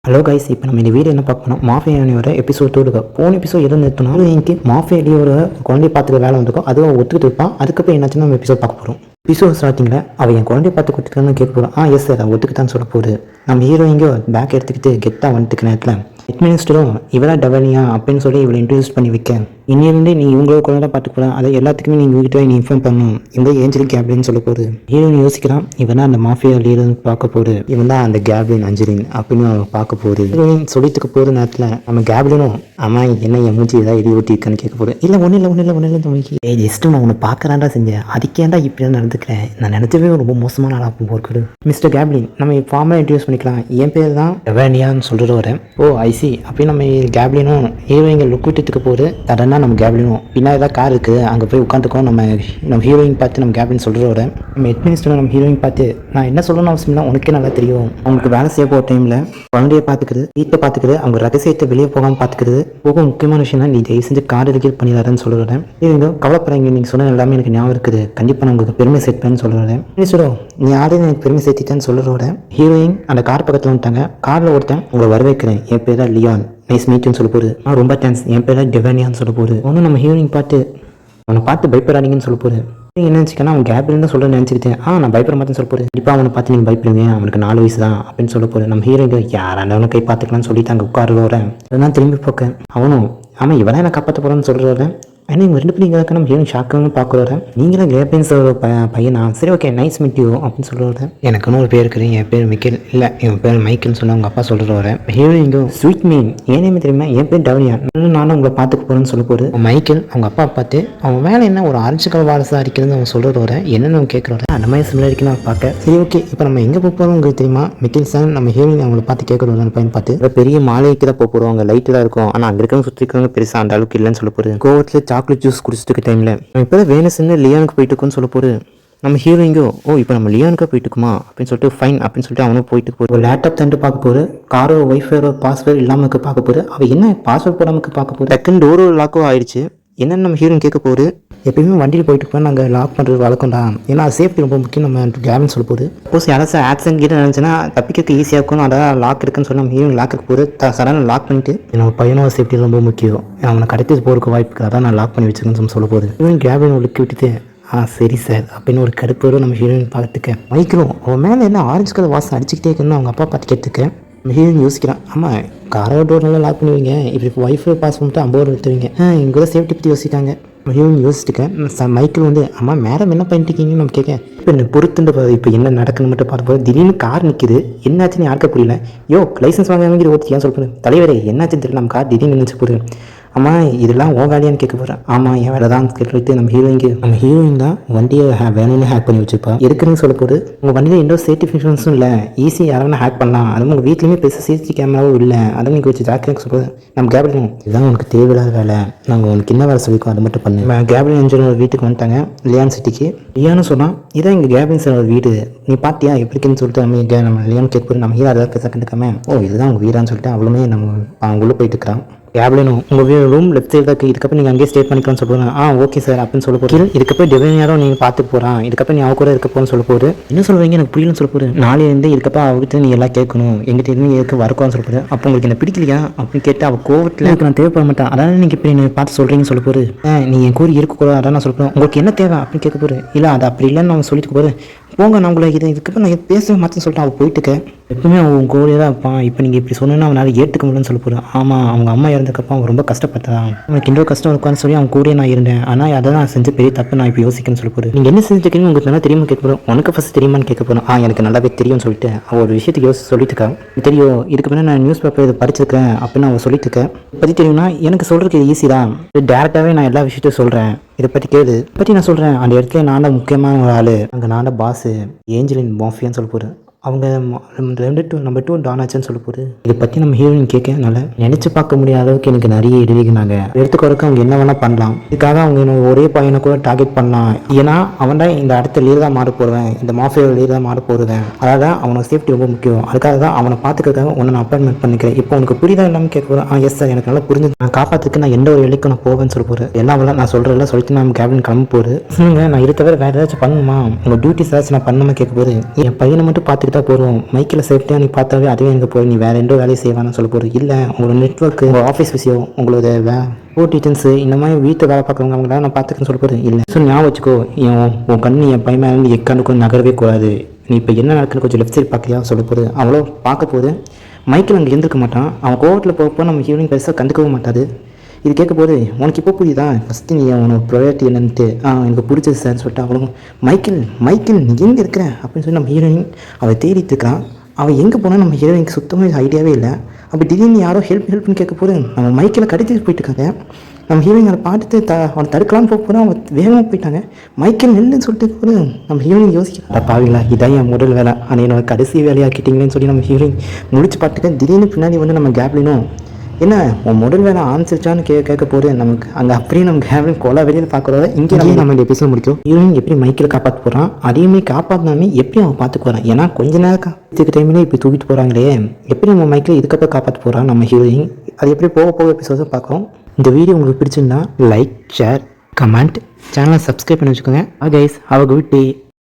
Hello guys, இப்போ நம்ம இந்த வீடியோ என்ன பார்க்கணும், மாஃபியா அணியோட எபிசோட் 2 போன எபிசோட் எது நிறுத்தணும் எனக்கு மாஃபியா அணியோட குழந்தைய பார்த்துக்க வேலை வந்திருக்கும். அதுவும் ஒத்துக்கிட்டு இருப்பான். அதுக்கப்புறம் என்னாச்சுன்னு நம்ம எபிசோட் பார்க்க போகிறோம். எபிசோட் ஸ்டார்டிங்கில் அவன் என் குழந்தைய பார்த்து கொடுத்துருக்கான்னு கேட்க போகிறோம். எஸ் சார், ஒத்துக்கிட்டான்னு சொல்ல போகுது. நம்ம ஹீரோ இங்கே பேக் எடுத்துக்கிட்டு கெட்டாக வந்துட்டு நேரத்தில் ஹெட் மினிஸ்டரும் இவளா டவனியா அப்படின்னு சொல்லி இவளை இன்ட்ரடியூஸ் பண்ணி வைக்க, இன்னிலிருந்து நீ இவங்களோட குழந்தை பார்த்துக்கலாம், அதை எல்லாத்துக்குமே நீங்கள் வீட்டு நீ இன்ஃபார்ம் பண்ணணும், இந்த ஏஞ்சலின் கேப்ளின்னு சொல்ல போகுது. ஹீரோயின் யோசிக்கிறான், இவன் தான் அந்த மாஃபியா லீடர் பார்க்க போகுது, இவன் தான் அந்த கேப்ளின் அஞ்சலின் அப்படின்னு அவன் பார்க்க போகுது. ஹீரோயின் சொல்லித்துக்கு போகிற நேரத்தில் நம்ம கேப்ளினும் அம்மா என்ன என் மூஞ்சி ஏதாவது இடி ஓட்டிருக்கான்னு கேட்க போகுது. இல்லை ஒன்றும் இல்லை தம்பிக்கு ஜஸ்ட்டு நான் உன்னை பார்க்குறாண்டா செஞ்சேன், அதுக்கேண்டா இப்படி நடந்துக்கிறேன், நான் நினச்சவே ரொம்ப மோசமான ஆளாக போகிறது. மிஸ்டர் கேப்ளின் நம்ம ஃபார்மாக இன்ட்ரடியூஸ் பண்ணிக்கலாம், என் பேர் தான் டவனியான்னு சொல்லிட்டு வரேன். ஓ ஐசி அப்படின்னு நம்ம கேப்ளினும் ஹீரோயிங்க லுக் விட்டுக்கு போகுது. சடனாக நம்ம கேப்ளினும் பின்னாடி தான் கார் இருக்குது, அங்கே போய் உட்காந்துக்கோம். நம்ம ஹீரோயின் பார்த்து நம்ம கேப்ளின் சொல்லிட்டு வரேன். நம்ம ஹெட் மினிஸ்டரும் நம்ம ஹீரோயின் பார்த்து நான் என்ன சொல்லணும்னு அவசியம் இல்லை, உனக்கே நல்லா தெரியும், அவங்களுக்கு வேலை செய்ய போகிற டைமில் குழந்தைய பார்த்துக்குது, வீட்டை பார்த்துக்குது, அவங்க ரகசியத்தை வெளியே போகாமல் பார்த்துக்குது. போக முக்கியமான விஷயம் தான் நீ தயவு செஞ்சு கார் ரிலீஸ் பண்ணிடுறேன்னு சொல்லிடுறேன். ஹீரோயிங்க கவலைப்படுறீங்க, நீங்கள் சொன்ன எல்லாமே எனக்கு ஞாபகம் இருக்குது, கண்டிப்பாக நான் உங்களுக்கு பெருமை சேர்ப்பேன்னு சொல்லிடுறேன். மினிஸ்டரும் நீ யாரையும் எனக்கு பெருமை சேர்த்திட்டேன்னு சொல்லிடுறேன். ஹீரோயின் அந்த கார் பக்கத்தில் வந்துட்டாங்க. காரில் ஒருத்தன் உங்களை வரவேற்கிறேன், என் பேர் தான் லியான், நைஸ் மீட்னு சொல்ல போகுது. ரொம்ப தேங்க்ஸ், என் பேர் தான் டெவனியான்னு சொல்ல போகுது. ஒன்றும் நம்ம ஹீரோயின் பார்த்து அவனை பார்த்து பயப்படாதீங்கன்னு சொல்ல போகுது. என்ன நினச்சிக்கன்னா அவன் கேப்ளின் தான் சொல்ல நினச்சிக்கிட்டேன். நான் பயப்பட மாட்டேன்னு சொல்ல போகுது. கண்டிப்பாக அவனை பார்த்து நீங்கள் பயப்படுவீங்க, அவனுக்கு 4 வயசு தான் அப்படின்னு சொல்ல போகுது. நம்ம ஹீரோயின் யாராண்டவனை கை பார்த்துக்கலான்னு சொல்லிட்டு அங்கே உட்கார வரேன். அதெல்லாம் திரும்பி போக்க அவனும் ஆமாம் இவனா என்ன காப்பாற்ற போகிறான்னு சொல்கிறேன். ஏன்னா இவங்க 2 பேரும் நம்ம ஹீரோயின் ஷாக்காக பார்க்குறேன். நீங்களும் கேப்ளின்ஸோட பையனா, சரி ஓகே நைஸ் மீட் யூ அப்படின்னு சொல்லுறேன். எனக்குன்னு ஒரு பேர் இருக்குது, என் பேர் மிக்கேல், இல்லை என் பேர் மைக்கேல்னு சொல்லி அவங்க அப்பா சொல்லிட்டு வரேன். ஹீரோயிங்கோ ஸ்வீட் மீன் ஏனே தெரியுமா, என் பேர் டவனியா, நானும் உங்களை பார்த்துக்க போகிறேன்னு சொல்ல போகுது. மைக்கேல் அவங்க அப்பா பார்த்து அவன் வேலை என்ன ஒரு ஆரஞ்சு கலர் வாரசாக அடிக்கிறதுன்னு அவங்க சொல்லிட்டு வரேன். என்னென்னு அவங்க கேட்குறோம். அந்த மாதிரி சிமிலர் இருக்குன்னு நான் பார்க்க சரி ஓகே இப்போ நம்ம எங்கே போக போகிறோம் உங்களுக்கு தெரியுமா மிக்கேல் சார். நம்ம ஹீரோயின் அவங்களை பார்த்து கேட்குறோம். அந்த பையன் பார்த்து பெரிய மாலைக்கு தான் போக போகிறோம், அங்கே லைட்டு தான் இருக்கும், ஆனால் அங்கே இருக்கிறவங்க சுற்றி இருக்கிறவங்க பெருசாக அந்த அளவுக்கு இல்லைன்னு சொல்ல போகுது. கோவத்தில் சாக்லேட் ஜூஸ் குடிச்சிட்டு டைமில் இப்போ வேனஸ்ன்னு லியானுக்கு போயிட்டு இருக்குன்னு சொல்ல போகுது. நம்ம ஹீரோயிங்கோ இப்போ நம்ம லியானுக்கு போயிட்டு இருக்குமா அப்படின்னு சொல்லிட்டு ஃபைன் அப்படின்னு சொல்லிட்டு அவனும் போயிட்டு போகுது. லேப்டாப் தண்டு பார்க்க போகுது, காரோ ஒய்ஃபையோ பாஸ்வேர்டு இல்லாமல் பார்க்க போகுது. அவள் என்ன பாஸ்வேர்ட் போடாமல் பார்க்க போகுது. டக்குன்னு டோரோ லாக்கோ ஆயிடுச்சு. என்னென்னு நம்ம ஹீரோயின் கேட்க போகுது. எப்பயுமே வண்டியில் போயிட்டு இருக்கோம், நாங்கள் லாக் பண்ணுறது வழக்கம்டா, ஏன்னா சேஃப்டி ரொம்ப முக்கியம் நம்ம கேப்ளின் சொல்ல போகுது. சப்போஸ் யாராச்சும் ஆக்சிடென்ட் கிட்ட நினச்சுன்னா தப்பிக்கிறதுக்கு ஈஸியாக இருக்கும், அதான் லாக் இருக்குன்னு சொல்லி நம்ம ஹீரோயின் லாக்கு போகுது. சடனாக லாக் பண்ணிட்டு நம்ம பையனோட சேஃப்டி ரொம்ப முக்கியம், அவனை கடத்தி போகிறதுக்கு வாய்ப்பு, அதான் நான் லாக் பண்ணி வச்சுருக்கேன்னு சொல்ல போகுது. ஹீரோயின் கேப்ளின் லுக்கி விட்டுட்டு சரி சார் அப்படின்னு ஒரு கடுப்போடு நம்ம ஹீரோயின் பார்த்துக்க மைக்கிறோம். அவன் மேலே என்ன ஆரஞ்சு கலர் வாசம் அடிச்சுக்கிட்டே இருக்குன்னு அவங்க அப்பா பார்த்து கேட்டுக்க. நம்ம ஹீரோயின் யோசிக்கிறான், ஆமாம் காரோ டோர் நல்லா லாக் பண்ணுவீங்க, இப்படி ஒய்ஃபை பாஸ் பண்ணிட்டு 50 ரூபா எடுத்துவீங்க, இங்கே கூட சேஃப்டி பற்றி யோசிக்காங்க. ஹீரோயின் யோசிச்சுக்க. மைக்கிள் அம்மா மேடம் என்ன பண்ணிட்டு இருக்கீங்கன்னு நம்ம கேட்க, இப்போ என்ன பொறுத்துட்டு இப்போ என்ன நடக்குன்னு மட்டும் பார்த்து திடீர்னு கார் நிற்கிது, என்னாச்சுன்னு யாருக்க புரியல. லைசன்ஸ் வாங்க ஓட்டியான்னு சொல்லுறேன். தலைவரே என்னாச்சுன்னு தெரியல, நம்ம கார் திடீர்னு நினச்சி போகுது. அம்மா இதெல்லாம் ஓ வேலையான்னு கேட்க போகிறேன். ஆமாம் என் வேலை தான் கேட்டு நம்ம ஹீரோயின் தான் வண்டியை வேலையில ஹேக் பண்ணி வச்சுப்பா இருக்குன்னு சொல்ல போகுது. உங்கள் வண்டியில் எந்த சேஃப்டி ஃபங்க்ஷன்ஸும் இல்லை, ஈஸியாக யாராவது ஹேக் பண்ணலாம், அதுவும் உங்கள் வீட்லேயுமே பெருசாக சிசிடிவி கேமராவும் இல்லை, அதை நீங்கள் வச்சு ஜாக்கிரதை சொல்லுது. நம்ம கேப்ளின் இதுதான் உனக்கு தேவையில்லாத வேலை, நாங்கள் உனக்கு என்ன வேலை சொல்லிக்கோ அதை மட்டும் பண்ணு. கேப்ளின் இன்ஜினியர் வீட்டுக்கு வந்துட்டாங்க லியான் சிட்டிக்கு. லியான்னு சொன்னால் இதான் எங்கள் கேப்ளின் சார் ஒரு வீடு, நீ பார்த்தியா எப்படின்னு சொல்லிட்டு நம்ம லியான் கேட்க போகிறோம். நம்ம ஹீரோ அதை பேச கண்டுக்காம இதுதான் உங்கள் வீடான்னு சொல்லிட்டு அவளுமே நம்ம அவங்க உள்ளே போயிட்டு இருக்கிறான். கேப்ளினும் உங்கள் ரூம் லெஃப்ட் சைடு தான், இதுக்கப்புறம் நீங்கள் அங்கேயே ஸ்டே பண்ணிக்கலாம்னு சொல்லுவாங்க. ஓகே சார் அப்படின்னு சொல்ல போகுது. இதுக்கப்புறம் டெவனியாரும் நீங்கள் பார்த்து போகிறான், இதுக்கப்புறம் நீ அவ கூட இருக்க போன்னு சொல்ல போகுது. என்ன சொல்லுவீங்க எனக்கு புரியலன்னு சொல்ல போகுது. நாளையிலேருந்து இதுக்கப்புறம் அவர்கிட்ட நீ எல்லாம் கேட்கணும், எங்கிட்ட இருந்து எதுக்கு வரக்கும்னு சொல்ல போகுது. அப்போ உங்களுக்கு என்ன பிடிக்கலையா அப்படின்னு கேட்டு அவள் கோவத்தில் எனக்கு நான் தேவைப்பட மாட்டேன், அதான் நீங்கள் இப்படி என்ன பார்த்து சொல்கிறீங்கன்னு சொல்ல போகுது. நீ என் கூறி இருக்கக்கூடாது அதான் நான் சொல்லுவேன், உங்களுக்கு என்ன தேவை அப்படின்னு கேட்க போகுது. இல்லை அது அப்படி இல்லைன்னு நான் சொல்லிட்டு போகிறேன், போங்க நான் உங்களை இதுக்கப்புறம் நான் பேசவே மாட்டேன்னு சொல்லிட்டு அவள் போயிட்டுக்க. எப்பவுமே அவன் கோழியே தான் இருப்பான், இப்போ நீங்கள் இப்படி சொன்னோன்னா அவனால் ஏற்றுக்க முடியலன்னு சொல்ல போகிறேன். ஆமாம் அவங்க அம்மா இறந்தக்கப்போ அவன் ரொம்ப கஷ்டப்பட்டான், அவனுக்கு இன்னொரு கஷ்டம் இருக்கான்னு சொல்லி அவன் கூடயே நான் இருந்தேன், ஆனால் அதை நான் செஞ்ச பெரிய தப்பு நான் இப்போ யோசிக்கணும்னு சொல்ல போகிறேன். நீங்கள் என்ன செஞ்சுருக்கீங்கன்னு உங்களுக்கு நல்லா தெரியுமா கேட்க போகிறோம். உனக்கு ஃபஸ்ட் தெரியுமான்னு கேட்க போகிறோம். எனக்கு நல்லாவே தெரியும்னு சொல்லிட்டு அவள் ஒரு விஷயத்துக்கு சொல்லிட்டுருக்கா. தெரியும் இதுக்கப்புறம் நான் நியூஸ் பேப்பர் இதை படிச்சிருக்கேன் அப்படின்னு அவன் சொல்லிட்டு இருக்கேன். பற்றி தெரியும்னா எனக்கு சொல்கிறதுக்கு ஈஸி தான், டேரெக்டாகவே நான் எல்லா விஷயத்தையும் சொல்கிறேன், இதை பற்றி கேளு பற்றி நான் சொல்கிறேன். அந்த இடத்துல நான் தான் முக்கியமான ஒரு ஆள், அங்கே நான் தான் பாஸு ஏஞ்சலின் மாஃபியான்னு சொல்ல போகிறேன். அவங்க நம்பர் 2 டானாச்சுன்னு சொல்ல போகுது. இதை பற்றி நம்ம ஹீரோயின் கேட்க நல்லா நினச்சி பார்க்க முடியாத அளவுக்கு எனக்கு நிறைய எழுதிக்கினாங்க. எடுத்துக்கிறதுக்கு அவங்க என்ன வேணால் பண்ணலாம், இதுக்காக அவங்க என்ன ஒரே பையனை கூட டார்கெட் பண்ணலாம், ஏன்னா அவன் தான் இந்த அடுத்த லீடர் தான் மாற போடுவேன், இந்த மாஃபியா லீடர் தான் மாற போடுவேன், அதாவது அவனுக்கு சேஃப்டி ரொம்ப முக்கியம், அதுக்காக தான் அவனை பார்த்துக்கிறதுக்காக உன்னை நான் அப்பாயின்மெண்ட் பண்ணிக்கிறேன். இப்போ உனக்கு புரியுதா எல்லாமே கேட்க போகிறேன். எஸ் சார் எனக்கு நல்லா புரிஞ்சு, நான் காப்பாற்றுக்கு நான் எந்த ஒரு இலைக்கும் நான் போவேன்னு சொல்ல போகிறேன். எல்லாம் நான் சொல்கிறதெல்லாம் சொல்லிட்டு நான் கேபின் கிளம்ப போகுது. நான் இருக்க வேறு ஏதாச்சும் பண்ணணுமா, உங்கள் டியூட்டிஸ் ஏதாச்சும் நான் பண்ணாமல் கேட்க போகுது. என் பையனை மட்டும் பார்த்துக்கிட்டு வந்துட்டா போகிறோம், மைக்கில் சேஃப்டியாக நீ பார்த்தாவே அதுவே எனக்கு போய் நீ வேறு எந்த வேலையை செய்வான்னு சொல்ல போகிறோம். இல்லை உங்களோட நெட்ஒர்க்கு, உங்கள் ஆஃபீஸ் விஷயம், உங்களோட டீட்டெயில்ஸு இந்த மாதிரி வீட்டை வேலை பார்க்குறவங்க அவங்களாம் நான் பார்த்துக்கன்னு சொல்ல போகிறேன். இல்லை ஸோ ஞாபகம் வச்சுக்கோ, உன் கண்ணு என் பையன் மேலே எக்காண்டு கொஞ்சம் நகரவே கூடாது. நீ இப்போ என்ன நடக்குன்னு கொஞ்சம் லெஃப்ட் சைட் பார்க்கலையா சொல்ல போகுது. அவ்வளோ பார்க்க போகுது. மைக்கில் அங்கே இருந்திருக்க மாட்டான். அவன் கோவத்தில் போகப்போ நம்ம ஹீரோயின் பெருசாக கண்டுக்கவும் மாட்டாது. இது கேட்க போது உனக்கு இப்போ புரியுதா ஃபஸ்ட்டு நீ உனக்கு ப்ரையாரிட்டி என்னன்ட்டு எனக்கு பிடிச்சது சார்னு சொல்லிட்டு அவளும் மைக்கிள் நீ எங்கே இருக்கிற அப்படின்னு சொல்லி நம்ம ஹீரோயின் அவள் தேடிட்டு இருக்கான். அவள் எங்கே போனால் நம்ம ஹீரோயினுக்கு சுத்தமாக ஐடியாவே இல்லை. அப்போ திடீர்னு யாரோ ஹெல்ப்னு கேட்க போது நம்ம மைக்கில் கடத்திட்டு போயிட்டு இருக்காங்க. நம்ம ஹீரோயின் அதை பார்த்துட்டு அவனை தடுக்கலான்னு போக போகிறோம். அவன் வேகமாக போயிட்டாங்க. மைக்கேல் நெல்லுன்னு சொல்லிட்டு போது நம்ம ஹீரோயின் யோசிக்கிறா, பாவீங்களா இதான் என் முதல் வேலை ஆனால் என்னோட கடைசி வேலையாக்கிட்டீங்களேன்னு சொல்லி நம்ம ஹீரோயின் முடிச்சு பார்த்துட்டு திடீர்னு பின்னாடி வந்து நம்ம கேப்லினும் என்ன உன் முதல் வேலை ஆரம்பிச்சிருச்சான்னு கேட்க போது நமக்கு அங்கே அப்படியே நம்ம கேப்லின் கொலை வெளியில் பார்க்குறத இங்கே நம்ம இந்த எபிசோட் முடிக்கும். ஹீரோயின் எப்படி மைக்கில் காப்பாற்ற போகிறான், அதையுமே காப்பாற்றினாமே எப்படி அவன் பார்த்துக்கு போகிறான். ஏன்னா கொஞ்ச நேரம் காத்துக்கு டைம்லேயே இப்போ தூக்கிட்டு போகிறாங்களே, எப்படி நம்ம மைக்கில் இதுக்கப்புறம் காப்பாற்ற போகிறான் நம்ம ஹீரோயின். அது எப்படி போக எபிசோட பார்க்குறோம். இந்த வீடியோ உங்களுக்கு பிடிச்சிருந்தா லைக், ஷேர், கமெண்ட், சேனலை சப்ஸ்கிரைப் பண்ணி வச்சுக்கோங்க. Guys have a good day.